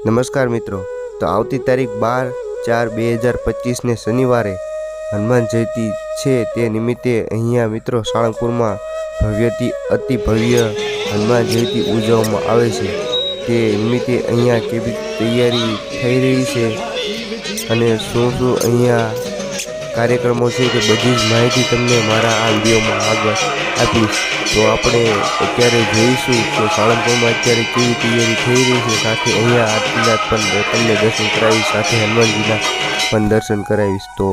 નમસ્કાર મિત્રો, તો આવતી તારીખ 12/4/2025 ને શનિવારે હનુમાન જયંતિ છે। તે નિમિત્તે અહીંયા મિત્રો સાળંગપુરમાં ભવ્યથી અતિ ભવ્ય હનુમાન જયંતિ ઉજવવામાં આવે છે। તે નિમિત્તે અહીંયા કેવી તૈયારી થઈ રહી છે અને શું અહીંયા કાર્યક્રમો છે તે બધી જ માહિતી તમને મારા આ વિડીયોમાં આગળ આપીશ। તો આપણે અત્યારે જોઈશું કે સાળંગપુરમાં અત્યારે કેવી તૈયારી થઈ રહી છે, સાથે અહીંયા આરતીના પણ તમને દર્શન કરાવીશ, સાથે હનુમાનજીના પણ દર્શન કરાવીશ। તો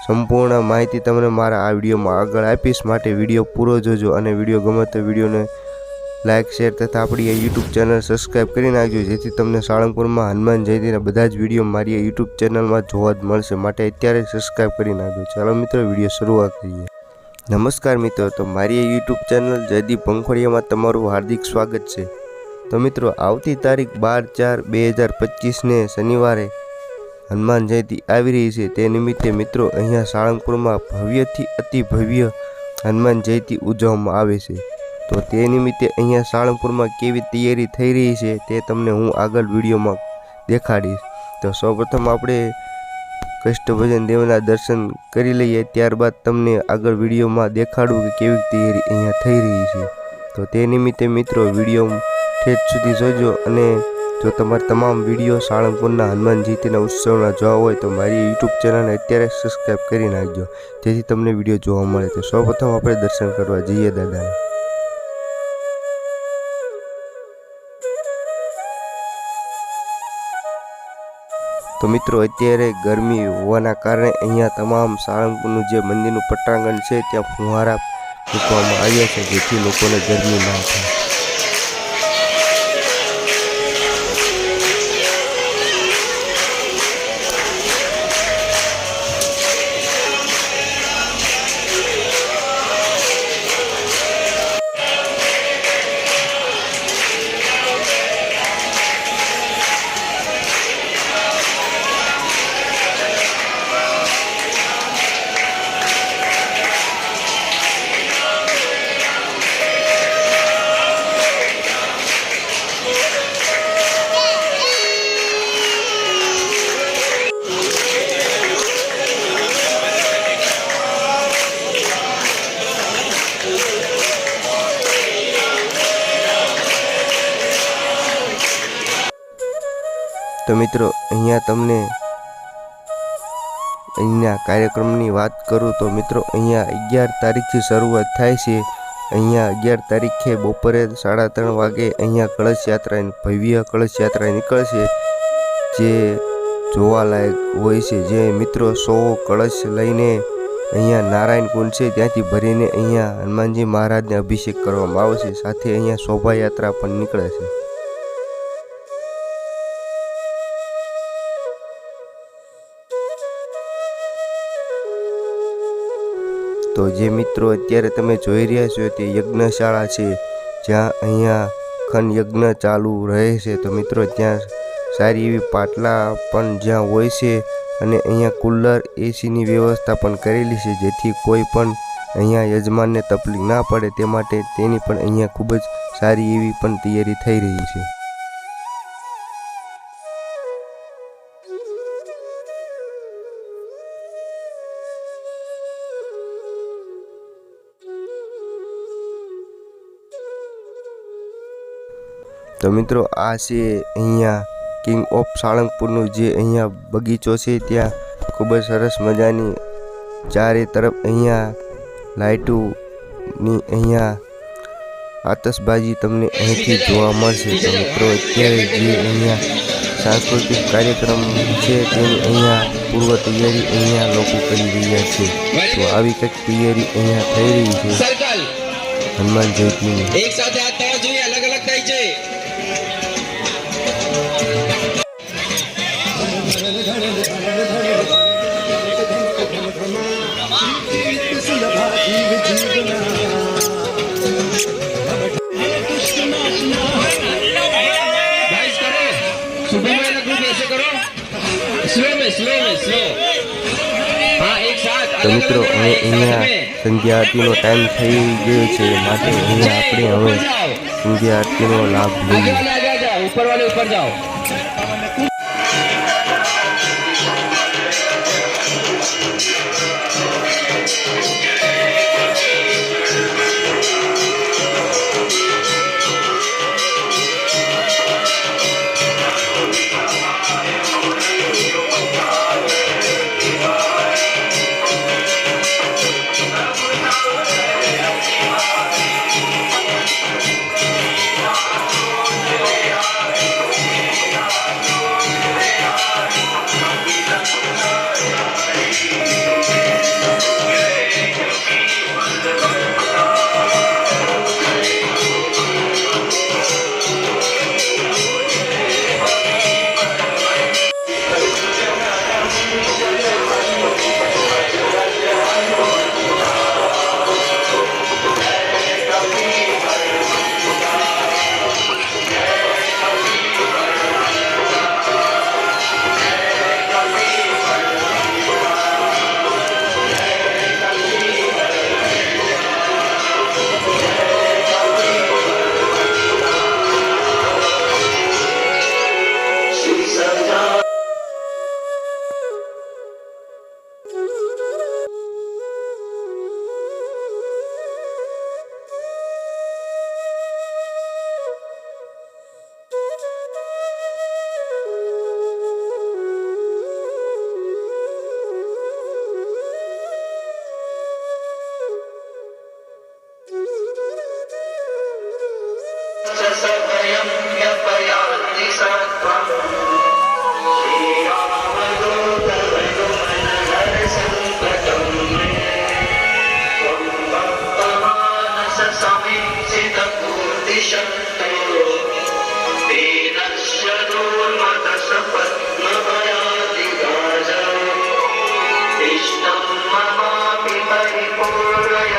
સંપૂર્ણ માહિતી તમને મારા આ વિડીયોમાં આગળ આપીશ, માટે વિડીયો પૂરો જોજો અને વિડીયો ગમે તો વિડીયોને લાઇક શેર તથા આપણી યુટ્યુબ ચેનલ સબસ્ક્રાઈબ કરી નાખજો, જેથી તમને સાળંગપુરમાં હનુમાન જયંતિના બધા જ વિડીયો મારી યુટ્યુબ ચેનલમાં જોવા જ મળશે। માટે અત્યારે સબસ્ક્રાઈબ કરી નાખજો। ચાલો મિત્રો, વિડીયો શરૂઆત કરીએ। નમસ્કાર મિત્રો, તો મારી યુટ્યુબ ચેનલ જયદીપ ભંખોડિયામાં તમારું હાર્દિક સ્વાગત છે। તો મિત્રો, આવતી તારીખ 12/4/2025 ને શનિવારે હનુમાન જયંતિ આવી રહી છે। તે નિમિત્તે મિત્રો અહીંયા સાળંગપુરમાં ભવ્યથી અતિ ભવ્ય હનુમાન જયંતિ ઉજવવામાં આવે છે। તો તે નિમિત્તે અહીંયા સાળંગપુરમાં કેવી તૈયારી થઈ રહી છે તે તમને હું આગળ વિડીયોમાં દેખાડીશ। તો સૌપ્રથમ આપણે કષ્ટભંજન દેવના દર્શન કરી લઈએ, ત્યારબાદ તમને આગળ વિડીયોમાં દેખાડું કે કેવી તૈયારી અહીંયા થઈ રહી છે। તો તે નિમિત્તે મિત્રો વિડીયો ઠેઠ સુધી જોજો, અને જો તમારા તમામ વિડીયો સાળંગપુરના હનુમાન જયંતિના ઉત્સવના જોવા હોય તો મારી યુટ્યુબ ચેનલને અત્યારે સબસ્ક્રાઈબ કરી નાખજો, જેથી તમને વિડીયો જોવા મળે। તો સૌપ્રથમ આપણે દર્શન કરવા જઈએ દાદાને। તો મિત્રો, અત્યારે ગરમી હોવાના કારણે અહીંયા તમામ સાળંગપુરનું જે મંદિરનું પટાંગણ છે ત્યાં ફુવારા મૂકવામાં આવ્યા છે, જેથી લોકોને ગરમી ના થાય। તો મિત્રો, અહીંયા તમને અહીંના કાર્યક્રમની વાત કરું તો મિત્રો અહીંયા 11 તારીખથી શરૂઆત થાય છે। અહીંયા 11 તારીખે બપોરે 3:30 વાગે અહીંયા કળશ યાત્રા, ભવ્ય કળશ યાત્રા નીકળશે, જે જોવાલાયક હોય છે। જે મિત્રો 100 કળશ લઈને અહીંયા નારાયણ કુંડ છે ત્યાંથી ભરીને અહીંયા હનુમાનજી મહારાજને અભિષેક કરવામાં આવશે, સાથે અહીંયા શોભાયાત્રા પણ નીકળે છે। તો જે મિત્રો અત્યારે તમે જોઈ રહ્યા છો તે યજ્ઞશાળા છે, જ્યાં અહીંયા ખંડ યજ્ઞ ચાલુ રહે છે। તો મિત્રો, ત્યાં સારી એવી પાટલા પણ જ્યાં હોય છે, અને અહીંયા કુલર એસીની વ્યવસ્થા પણ કરેલી છે, જેથી કોઈ પણ અહીંયા યજમાનને તકલીફ ના પડે તે માટે તેની પણ અહીંયા ખૂબ જ સારી એવી પણ તૈયારી થઈ રહી છે। તો મિત્રો, આ છે અહીંયા કિંગ ઓફ સાળંગપુરનું જે અહીંયા બગીચો છે, ત્યાં ખૂબ જ સરસ મજાની ચારે તરફ અહીંયા લાઇટોની અહીંયા આતશબાજી તમને અહીંથી જોવા મળશે। તો મિત્રો, અત્યારે જે અહીંયા સાંસ્કૃતિક કાર્યક્રમ છે તેની અહીંયા પૂર્વ તૈયારી અહીંયા લોકો કરી રહ્યા છે। તો આવી કંઈક તૈયારી અહીંયા થઈ રહી છે હનુમાન જયંતિની। એક સાથે હાથ થવા જોઈએ, અલગ અલગ થાય છે। તો મિત્રો, હવે અહીંયા સંધ્યા આરતીનો ટાઈમ થઈ ગયો છે, માટે અહીંયા આપણે હવે સંધ્યા આરતીનો લાભ લઈએ। ऊपर वाले ऊपर जाओ। सभयं व्यपयाति सत्त्वं श्रीरामदूतहनुमनहरसङ्कटं मे त्वं भक्तमानससमीक्षितपूर्तिशक्तो दीनस्य दुर्मतसपद्मभयादिगाजम् इष्टं ममापि परिपूरय